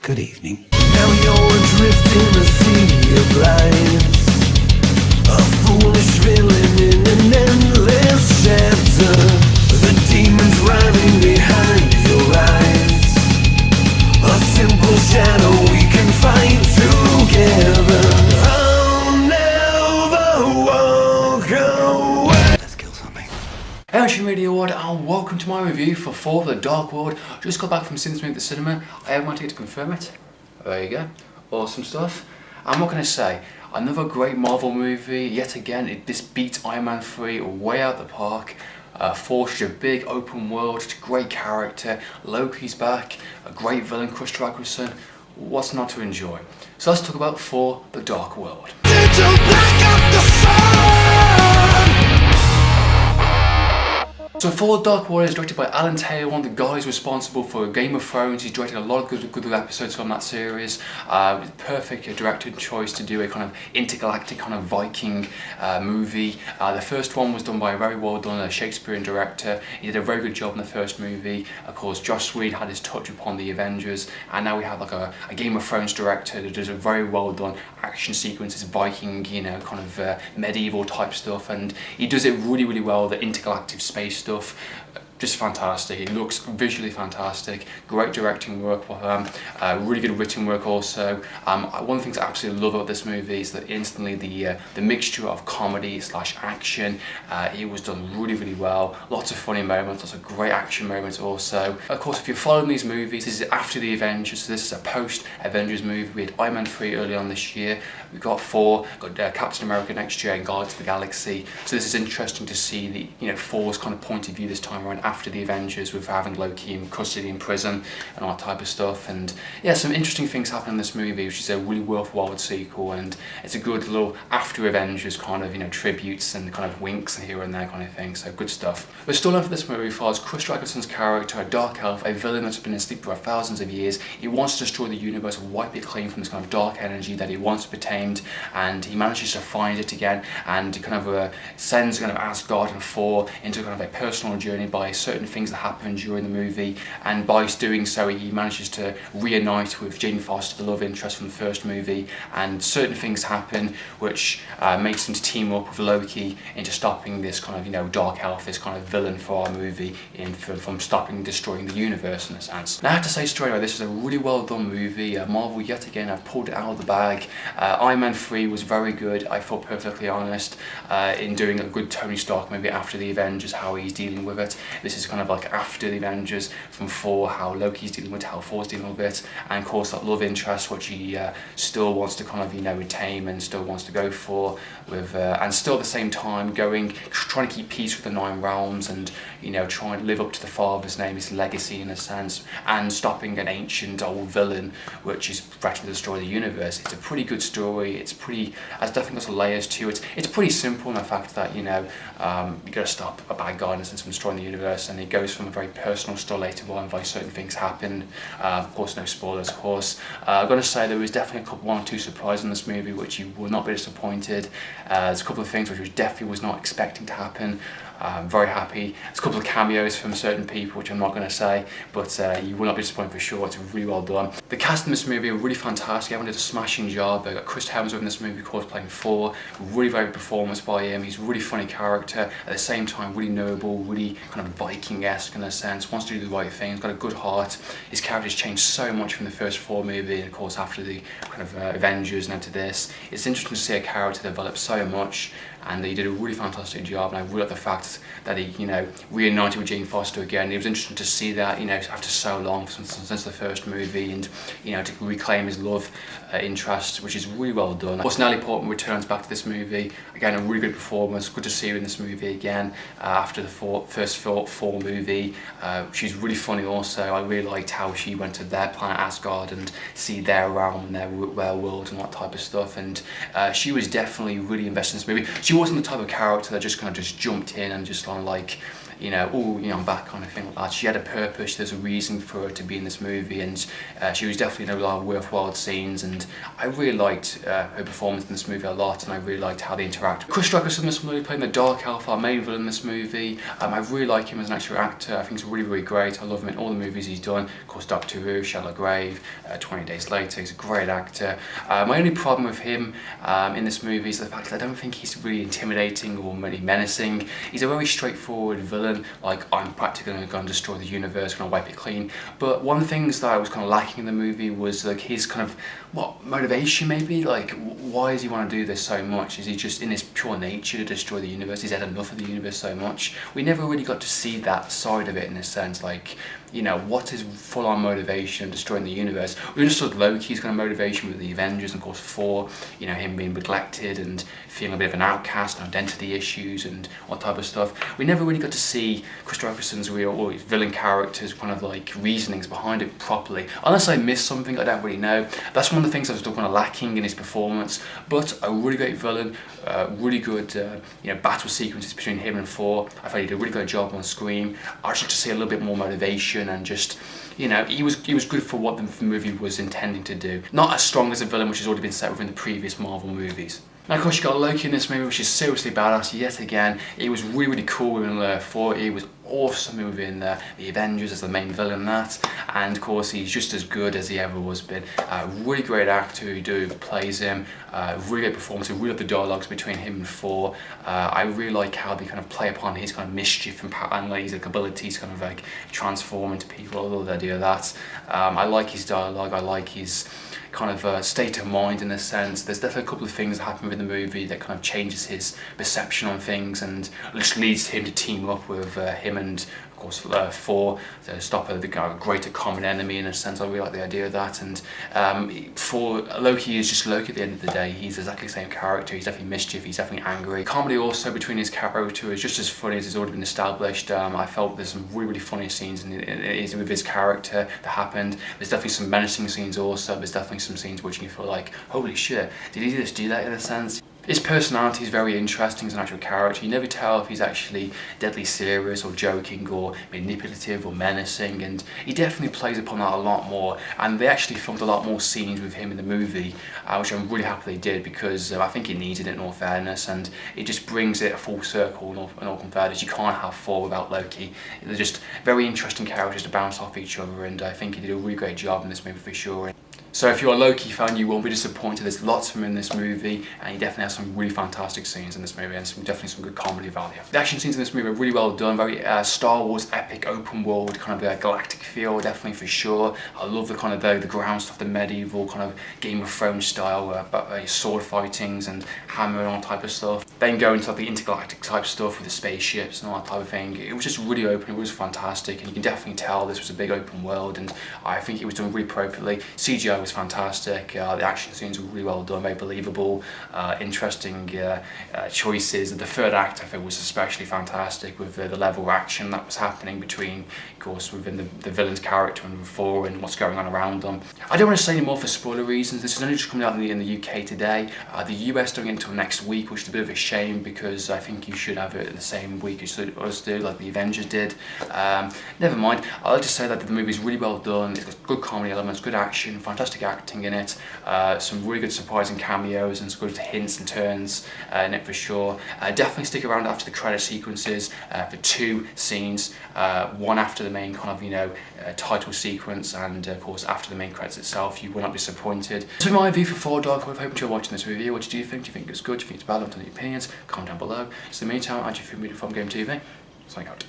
Good evening. Now you're adrift in a sea of lights, a foolish villain in an endless chapter. The demons riding behind your eyes, a simple shadow we can fight together. I'll never walk away. Let's kill something. Hey, I'm Radio Award and welcome to my review for Thor: The Dark World. Just got back from seeing this movie at the cinema. I have my ticket to confirm it. There you go. Awesome stuff. I'm not going to say, another great Marvel movie. Yet again, this beats Iron Man 3 way out the park. Thor's a big open world, it's a great character. Loki's back, a great villain, Chris Hemsworth. What's not to enjoy? So let's talk about Thor: The Dark World. So Thor: The Dark World is directed by Alan Taylor, one of the guys responsible for Game of Thrones. He's directed a lot of good episodes from that series. Perfect directing choice to do a kind of intergalactic kind of Viking movie. The first one was done by a very well done Shakespearean director. He did a very good job in the first movie. Of course, Joss Whedon had his touch upon the Avengers, and now we have like a Game of Thrones director that does a very well done action sequences, Viking, you know, kind of medieval type stuff, and he does it really well. The intergalactic space stuff, just fantastic. It looks visually fantastic. Great directing work, really good written work also. One of the things I absolutely love about this movie is that instantly the mixture of comedy / action. It was done really well. Lots of funny moments, lots of great action moments also. Of course, if you're following these movies, this is after the Avengers, so this is a post-Avengers movie. We had Iron Man 3 early on this year. We've got Thor, got Captain America next year, and Guardians of the Galaxy. So this is interesting to see Thor's kind of point of view this time around after the Avengers, with having Loki in custody in prison and all that type of stuff. And yeah, some interesting things happen in this movie, which is a really worthwhile sequel, and it's a good little after Avengers kind of tributes and kind of winks here and there kind of thing. So good stuff. The storyline for this movie follows Chris Hemsworth's character, a dark elf, a villain that's been asleep for thousands of years. He wants to destroy the universe and wipe it clean from this kind of dark energy that he once tamed, and he manages to find it again, and he kind of sends kind of Asgard and Thor into kind of a personal journey by certain things that happen during the movie, and by doing so he manages to reunite with Jane Foster, the love interest from the first movie, and certain things happen which makes him to team up with Loki into stopping this kind of dark elf, this kind of villain for our movie, from stopping destroying the universe in a sense. Now I have to say straight away, this is a really well done movie. Marvel yet again have pulled it out of the bag. Iron Man 3 was very good, I thought, perfectly honest, in doing a good Tony Stark movie after the Avengers, how he's dealing with it. This is kind of like after the Avengers from Thor, how Loki's dealing with it, how Thor's dealing with it, and of course that love interest which he still wants to kind of retain and still wants to go for, with and still at the same time trying to keep peace with the Nine Realms, and trying to live up to the father's name, his legacy in a sense, and stopping an ancient old villain which is threatening to destroy the universe. It's a pretty good story. It's definitely got some layers to it. It's pretty simple in the fact that you gotta stop a bad guy in a sense from destroying the universe, and it goes from a very personal story later on by certain things happen. Of course, no spoilers, of course. I've got to say there was definitely one or two surprises in this movie which you will not be disappointed. There's a couple of things which I definitely was not expecting to happen. I'm very happy. There's a couple of cameos from certain people which I'm not going to say, but you will not be disappointed for sure. It's really well done. The cast in this movie are really fantastic. Everyone did a smashing job. They got Chris Hemsworth in this movie, of course, playing Thor. Really very good performance by him. He's a really funny character, at the same time really noble, really kind of Viking-esque in a sense, wants to do the right thing. He's got a good heart. His character's changed so much from the first Thor movie, and of course after the kind of Avengers and into this. It's interesting to see a character develop so much, and he did a really fantastic job, and I really like the fact that he reunited with Jane Foster again. It was interesting to see that after so long since the first movie, and to reclaim his love interest, which is really well done. Of course, Natalie Portman returns back to this movie again, a really good performance. Good to see her in this movie again after the first Thor movie. She's really funny also. I really liked how she went to their planet Asgard and see their realm and their world and that type of stuff, and she was definitely really invested in this movie. She wasn't the type of character that just kind of jumped in and just kind of like, oh, I'm back kind of thing, She had a purpose, there's a reason for her to be in this movie, and she was definitely in a lot of worthwhile scenes, and I really liked her performance in this movie a lot, and I really liked how they interact. Chris Hemsworth in this movie, playing the Dark Elf, our main villain in this movie. I really like him as an actual actor. I think he's really great. I love him in all the movies he's done. Of course, Doctor Who, Shallow Grave, 20 Days Later. He's a great actor. My only problem with him in this movie is the fact that I don't think he's really intimidating or really menacing. He's a very straightforward villain, like, I'm practically going to go and destroy the universe, going to wipe it clean. But one of the things that I was kind of lacking in the movie was like his kind of, motivation maybe? Like, why does he want to do this so much? Is he just in his pure nature to destroy the universe? He's had enough of the universe so much. We never really got to see that side of it, in a sense. Like, you know, what is full-on motivation destroying the universe? We understood Loki's kind of motivation with the Avengers, and of course Thor, you know, him being neglected and feeling a bit of an outcast and identity issues and all type of stuff. We never really got to see Christopherson's real, or his villain character's kind of like reasonings behind it properly. Unless I missed something, I don't really know. That's one of the things I was kind of lacking in his performance. But a really great villain, really good battle sequences between him and Thor. I thought he did a really good job on screen. I'd just like to see a little bit more motivation, and just, you know, he was good for what the movie was intending to do. Not as strong as a villain which has already been set within the previous Marvel movies. And of course you got Loki in this movie, which is seriously badass yet again. It was really cool in Thor. He was awesome within the Avengers as the main villain in that, and of course he's just as good as he ever was been. Really great actor who plays him, really great performance. I really love the dialogues between him and Thor. I really like how they kind of play upon his kind of mischief and his abilities, kind of like transform into people. I love the idea of that. I like his dialogue, I like his kind of state of mind, in a sense. There's definitely a couple of things that happen within the movie that kind of changes his perception on things, and just leads him to team up with him and of course Thor to stop the greater common enemy, in a sense. I really like the idea of that. And for Loki is just Loki at the end of the day. He's exactly the same character. He's definitely mischief, he's definitely angry. Comedy also between his character is just as funny as it's already been established. I felt there's some really funny scenes with his character that happened. There's definitely some menacing scenes also. There's definitely some scenes which you feel like, holy shit, did he just do that, in a sense? His personality is very interesting as an actual character. You never tell if he's actually deadly serious or joking or manipulative or menacing, and he definitely plays upon that a lot more. And they actually filmed a lot more scenes with him in the movie, which I'm really happy they did, because I think he needed it, in all fairness, and it just brings it a full circle in all fairness. You can't have Thor without Loki. They're just very interesting characters to bounce off each other, and I think he did a really great job in this movie for sure. So if you're a Loki fan, you won't be disappointed. There's lots of him in this movie, and he definitely has some really fantastic scenes in this movie, and definitely some good comedy value. The action scenes in this movie are really well done, very Star Wars epic open world kind of galactic feel, definitely for sure. I love the kind of the ground stuff, the medieval kind of Game of Thrones style, sword fightings and hammer and all type of stuff. Then go into like the intergalactic type stuff with the spaceships and all that type of thing. It was just really open, it was fantastic, and you can definitely tell this was a big open world, and I think it was done really appropriately. CGI was fantastic. The action scenes were really well done, very believable, interesting choices. The third act, I think, was especially fantastic, with the level of action that was happening between, of course, within the villain's character and Thor, and what's going on around them. I don't want to say any more for spoiler reasons. This is only just coming out in the UK today. The US don't get until next week, which is a bit of a shame, because I think you should have it in the same week as us do, like the Avengers did. Never mind. I'll like to say that the movie is really well done. It's got good comedy elements, good action, fantastic acting in it, some really good surprising cameos and some good hints and turns in it for sure. Definitely stick around after the credit sequences for two scenes, one after the main kind of title sequence, and of course after the main credits itself. You will not be disappointed. So my review for Thor Dark Elf. I hope you're watching this review. What do you think? Do you think it's good? Do you think it's bad? Let me know your opinions. Comment down below. So in the meantime, I do feel media from Game TV. Signing out.